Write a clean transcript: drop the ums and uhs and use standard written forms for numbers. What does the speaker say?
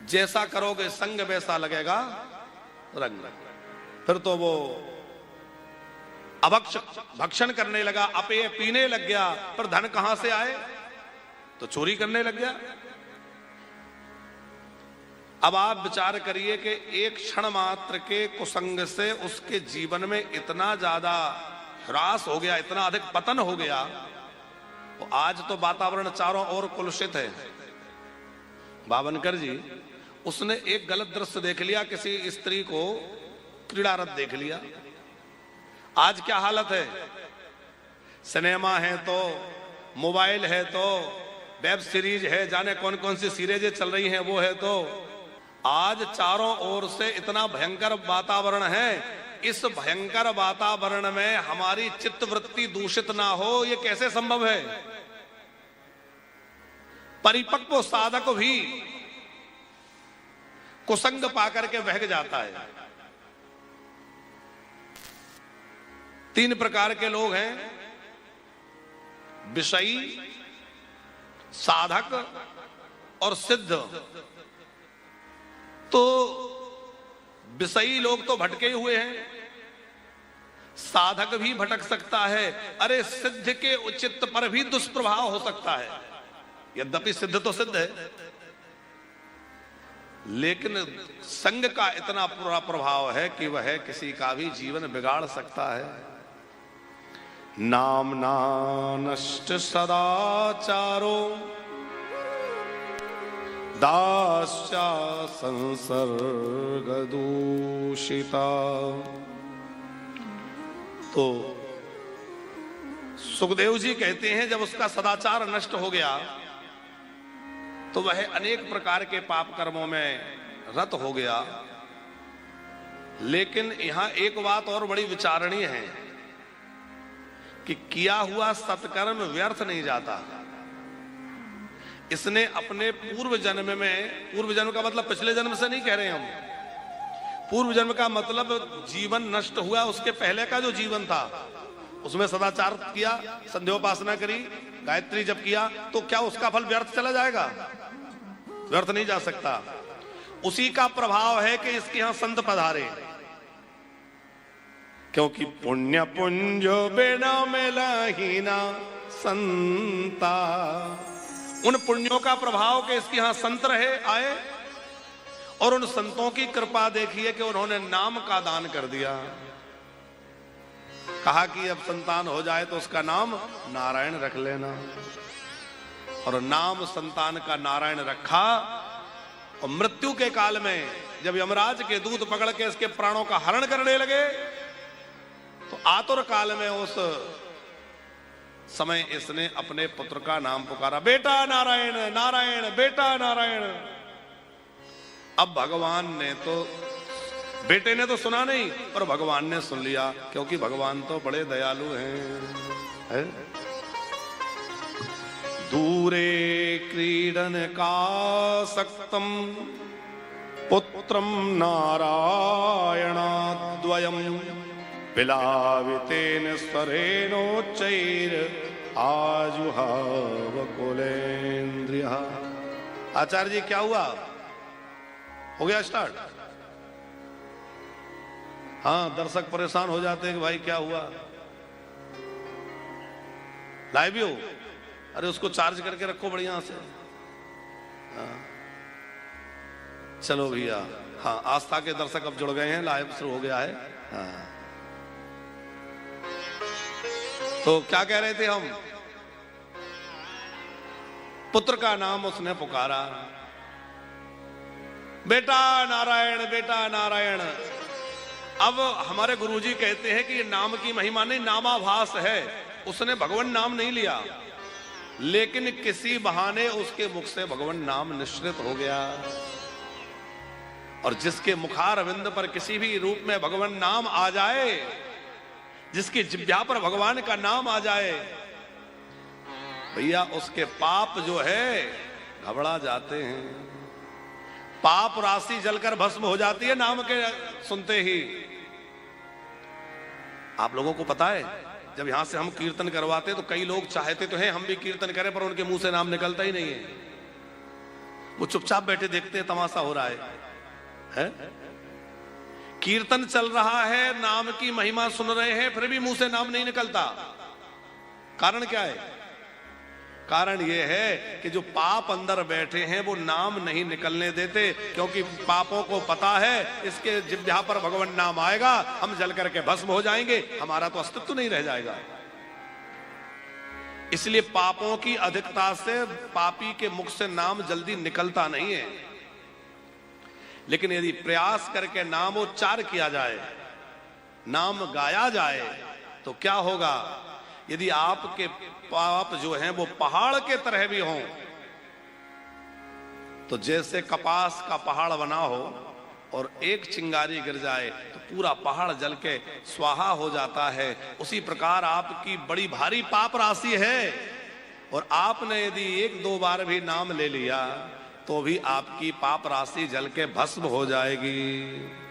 जैसा करोगे संग वैसा लगेगा रंग। फिर तो वो भक्षण करने लगा, अपेय पीने लग गया, पर धन कहां से आए? तो चोरी करने लग गया। अब आप विचार करिए कि एक क्षण मात्र के कुसंग से उसके जीवन में इतना ज्यादा ह्रास हो गया, इतना अधिक पतन हो गया। तो आज तो वातावरण चारों ओर कुलुषित है। बावनकर जी, उसने एक गलत दृश्य देख लिया, किसी स्त्री को क्रीड़ारत देख लिया। आज क्या हालत है? सिनेमा है तो, मोबाइल है तो, वेब सीरीज है, जाने कौन कौन सी सीरीजें चल रही हैं वो है तो। आज चारों ओर से इतना भयंकर वातावरण है। इस भयंकर वातावरण में हमारी चित्तवृत्ति दूषित ना हो, ये कैसे संभव है? परिपक्व साधक भी कुसंग पाकर के बहक जाता है। 3 प्रकार के लोग हैं, विषयी, साधक और सिद्ध। तो विषयी लोग तो भटके हुए हैं, साधक भी भटक सकता है, अरे सिद्ध के उचित पर भी दुष्प्रभाव हो सकता है। यद्यपि सिद्ध तो सिद्ध है, लेकिन संग का इतना पूरा प्रभाव है कि वह किसी का भी जीवन बिगाड़ सकता है। नामना नष्ट सदाचारो दास्या संसर्ग दूषिता। तो सुखदेव जी कहते हैं, जब उसका सदाचार नष्ट हो गया तो वह अनेक प्रकार के पाप कर्मों में रत हो गया। लेकिन यहां एक बात और बड़ी विचारणीय है कि किया हुआ सत्कर्म व्यर्थ नहीं जाता। इसने अपने पूर्व जन्म में, पूर्व जन्म का मतलब पिछले जन्म से नहीं कह रहे हम, पूर्व जन्म का मतलब जीवन नष्ट हुआ उसके पहले का जो जीवन था, उसमें सदाचार किया, संध्योपासना करी, गायत्री जप किया, तो क्या उसका फल व्यर्थ चला जाएगा? व्यर्थ नहीं जा सकता। उसी का प्रभाव है कि इसके यहां संत पधारे, क्योंकि पुण्य पुंजो बिना मिलहीना संता। उन पुण्यों का प्रभाव के इसके यहां संत रहे आए, और उन संतों की कृपा देखिए कि उन्होंने नाम का दान कर दिया। कहा कि अब संतान हो जाए तो उसका नाम नारायण रख लेना, और नाम संतान का नारायण रखा। और मृत्यु के काल में जब यमराज के दूत पकड़ के इसके प्राणों का हरण करने लगे, तो आतुर काल में उस समय इसने अपने पुत्र का नाम पुकारा, बेटा नारायण, नारायण, बेटा नारायण। अब भगवान ने तो, बेटे ने तो सुना नहीं, पर भगवान ने सुन लिया, क्योंकि भगवान तो बड़े दयालु हैं। दूरे क्रीडन का सक्तम पुत्रम नारायणाद्वयम विलावितेन स्वरेणोच्चैर आजुहाव कुलेन्द्रियः। आचार्य जी क्या हुआ? हो गया स्टार्ट? हाँ, दर्शक परेशान हो जाते हैं कि भाई क्या हुआ, लाइव भी हो? अरे उसको चार्ज करके रखो बढ़िया से। हाँ। चलो भैया, हाँ, आस्था के दर्शक अब जुड़ गए हैं, लाइव शुरू हो गया है। हाँ। तो क्या कह रहे थे हम? पुत्र का नाम उसने पुकारा, बेटा नारायण, बेटा नारायण। अब हमारे गुरुजी कहते हैं कि ये नाम की महिमा नहीं, नामाभास है। उसने भगवान नाम नहीं लिया, लेकिन किसी बहाने उसके मुख से भगवान नाम निश्रित हो गया। और जिसके मुखारविंद पर किसी भी रूप में भगवान नाम आ जाए, जिसकी जिह्वा पर भगवान का नाम आ जाए, भैया उसके पाप जो है घबरा जाते हैं। पाप राशि जलकर भस्म हो जाती है नाम के सुनते ही। आप लोगों को पता है, जब यहां से हम कीर्तन करवाते तो कई लोग चाहते तो हैं हम भी कीर्तन करें, पर उनके मुंह से नाम निकलता ही नहीं है। वो चुपचाप बैठे देखते हैं तमाशा हो रहा है? कीर्तन चल रहा है, नाम की महिमा सुन रहे हैं, फिर भी मुंह से नाम नहीं निकलता। कारण क्या है? कारण यह है कि जो पाप अंदर बैठे हैं वो नाम नहीं निकलने देते, क्योंकि पापों को पता है इसके जिह्वा पर भगवान नाम आएगा, हम जल करके भस्म हो जाएंगे, हमारा तो अस्तित्व नहीं रह जाएगा। इसलिए पापों की अधिकता से पापी के मुख से नाम जल्दी निकलता नहीं है। लेकिन यदि प्रयास करके नामोच्चार किया जाए, नाम गाया जाए, तो क्या होगा? यदि आपके पाप जो हैं वो पहाड़ के तरह भी हों, तो जैसे कपास का पहाड़ बना हो और एक चिंगारी गिर जाए तो पूरा पहाड़ जल के स्वाहा हो जाता है, उसी प्रकार आपकी बड़ी भारी पाप राशि है और आपने यदि एक दो बार भी नाम ले लिया तो भी आपकी पाप राशि जल के भस्म हो जाएगी।